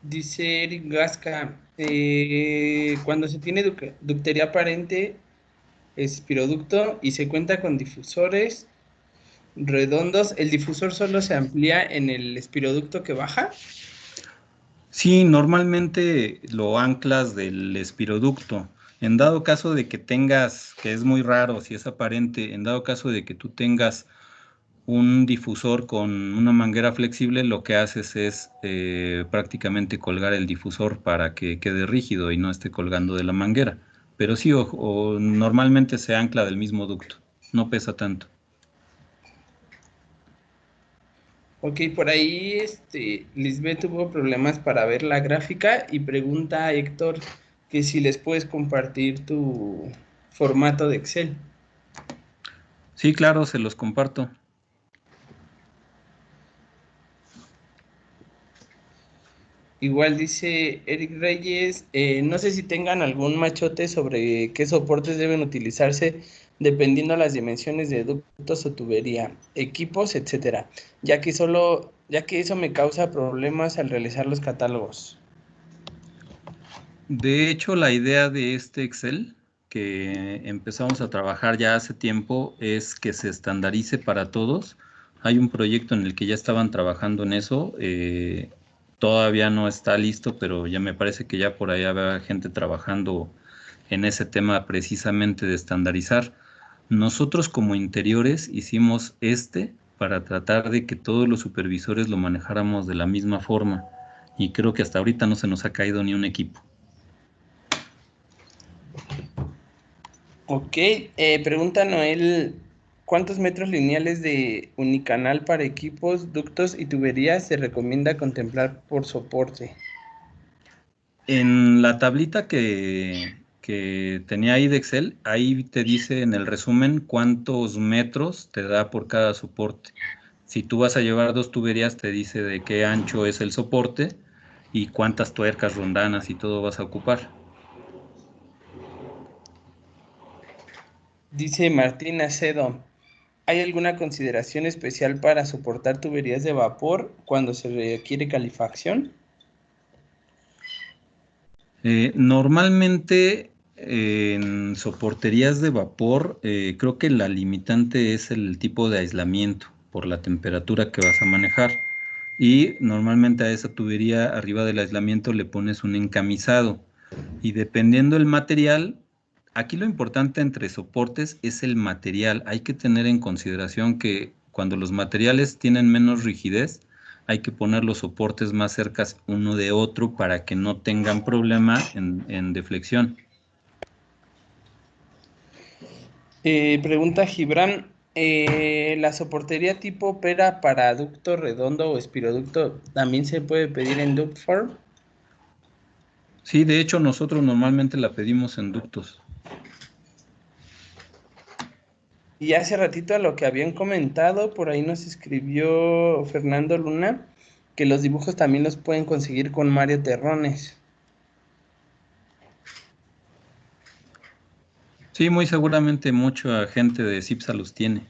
Dice Eric Gasca, cuando se tiene ductería aparente, espiroducto y se cuenta con difusores redondos, ¿el difusor solo se amplía en el espiroducto que baja? Sí, normalmente lo anclas del espiroducto. En dado caso de que tengas, que es muy raro si es aparente, en dado caso de que tú tengas un difusor con una manguera flexible, lo que haces es prácticamente colgar el difusor para que quede rígido y no esté colgando de la manguera. Pero sí, o normalmente se ancla del mismo ducto, no pesa tanto. Ok, por ahí Lisbeth tuvo problemas para ver la gráfica y pregunta a Héctor que si les puedes compartir tu formato de Excel. Sí, claro, se los comparto. Igual dice Eric Reyes, no sé si tengan algún machote sobre qué soportes deben utilizarse dependiendo las dimensiones de ductos o tubería, equipos, etcétera, ya que eso me causa problemas al realizar los catálogos. De hecho, la idea de este Excel que empezamos a trabajar ya hace tiempo es que se estandarice para todos. Hay un proyecto en el que ya estaban trabajando en eso. Todavía no está listo, pero ya me parece que ya por ahí había gente trabajando en ese tema precisamente de estandarizar. Nosotros como interiores hicimos para tratar de que todos los supervisores lo manejáramos de la misma forma. Y creo que hasta ahorita no se nos ha caído ni un equipo. Ok, pregunta Noel, ¿cuántos metros lineales de unicanal para equipos, ductos y tuberías se recomienda contemplar por soporte? En la tablita que tenía ahí de Excel, ahí te dice en el resumen cuántos metros te da por cada soporte. Si tú vas a llevar dos tuberías, te dice de qué ancho es el soporte y cuántas tuercas, rondanas y todo vas a ocupar. Dice Martín Acedo, ¿hay alguna consideración especial para soportar tuberías de vapor cuando se requiere calefacción? Normalmente en soporterías de vapor, creo que la limitante es el tipo de aislamiento por la temperatura que vas a manejar. Y normalmente a esa tubería arriba del aislamiento le pones un encamisado. Y dependiendo del material, aquí lo importante entre soportes es el material. Hay que tener en consideración que cuando los materiales tienen menos rigidez, hay que poner los soportes más cercas uno de otro para que no tengan problema en deflexión. Pregunta Gibran, La soportería tipo pera para ducto redondo o espiroducto también se puede pedir en DuctForm. Sí, de hecho nosotros normalmente la pedimos en ductos. Y hace ratito a lo que habían comentado, por ahí nos escribió Fernando Luna, que los dibujos también los pueden conseguir con Mario Terrones. Sí, muy seguramente mucha gente de CIPSA los tiene.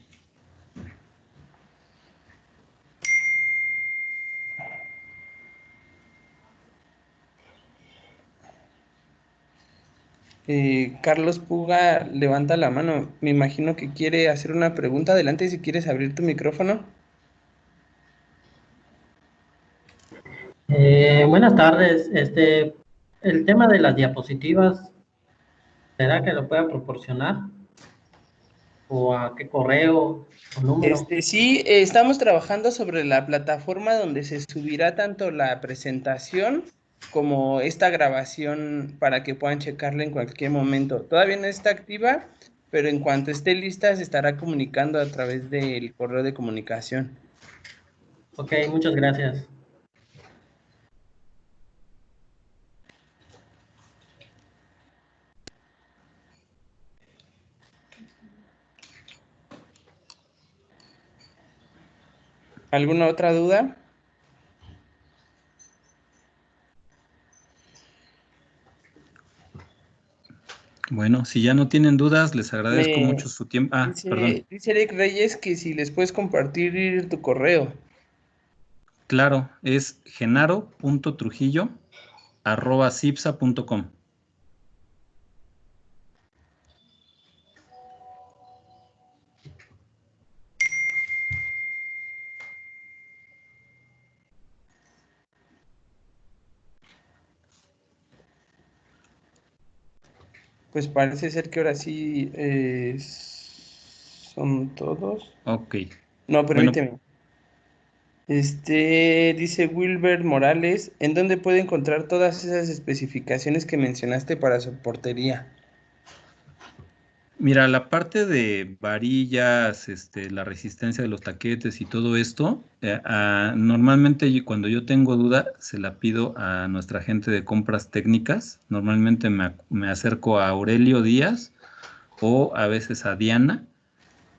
Carlos Puga levanta la mano. Me imagino que quiere hacer una pregunta. Adelante si quieres abrir tu micrófono. Buenas tardes. El tema de las diapositivas, ¿será que lo pueda proporcionar? ¿O a qué correo o número? Sí, estamos trabajando sobre la plataforma donde se subirá tanto la presentación como esta grabación para que puedan checarla en cualquier momento. Todavía no está activa, pero en cuanto esté lista se estará comunicando a través del correo de comunicación. Ok, muchas gracias. ¿Alguna otra duda? Bueno, si ya no tienen dudas, les agradezco Me mucho su tiempo. Ah, perdón. dice Eric Reyes que si les puedes compartir tu correo. Claro, es genaro.trujillo@cipsa.com. Pues parece ser que ahora sí son todos. Ok. No, Bueno, permíteme. Dice Wilber Morales, ¿en dónde puede encontrar todas esas especificaciones que mencionaste para su portería? mira, la parte de varillas, la resistencia de los taquetes y todo esto, normalmente cuando yo tengo duda, se la pido a nuestra gente de compras técnicas. Normalmente me acerco a Aurelio Díaz o a veces a Diana,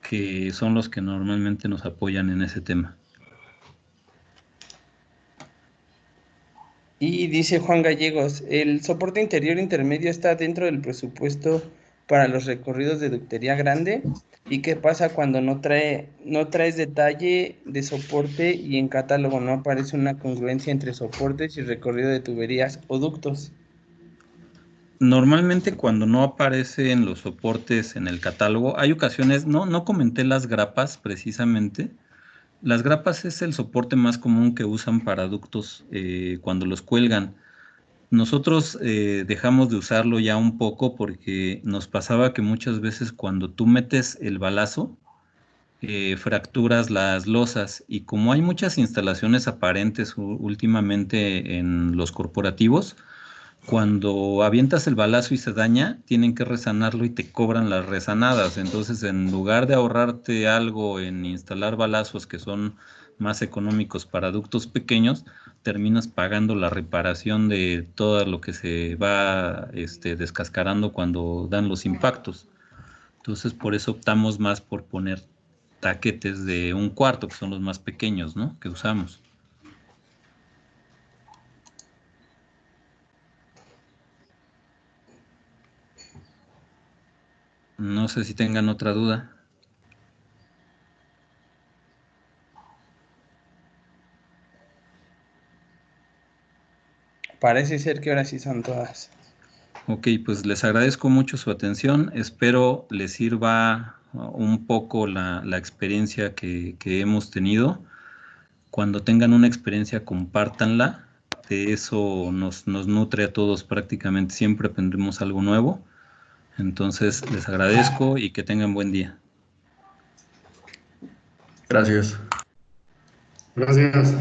que son los que normalmente nos apoyan en ese tema. Y dice Juan Gallegos, ¿el soporte interior intermedio está dentro del presupuesto para los recorridos de ductería grande? ¿Y qué pasa cuando no traes detalle de soporte y en catálogo no aparece una congruencia entre soportes y recorrido de tuberías o ductos? Normalmente cuando no aparecen los soportes en el catálogo, hay ocasiones, no comenté las grapas precisamente. Las grapas es el soporte más común que usan para ductos cuando los cuelgan. Nosotros dejamos de usarlo ya un poco porque nos pasaba que muchas veces cuando tú metes el balazo, fracturas las losas y como hay muchas instalaciones aparentes últimamente en los corporativos, cuando avientas el balazo y se daña, tienen que resanarlo y te cobran las resanadas. Entonces, en lugar de ahorrarte algo en instalar balazos que son más económicos para ductos pequeños, terminas pagando la reparación de todo lo que se va descascarando cuando dan los impactos. Entonces, por eso optamos más por poner taquetes de 1/4, que son los más pequeños, ¿no? Que usamos. No sé si tengan otra duda. Parece ser que ahora sí son todas. Ok, pues les agradezco mucho su atención. Espero les sirva un poco la experiencia que hemos tenido. Cuando tengan una experiencia, compártanla. De eso nos nutre a todos prácticamente. Siempre aprendemos algo nuevo. Entonces, les agradezco y que tengan buen día. Gracias. Gracias.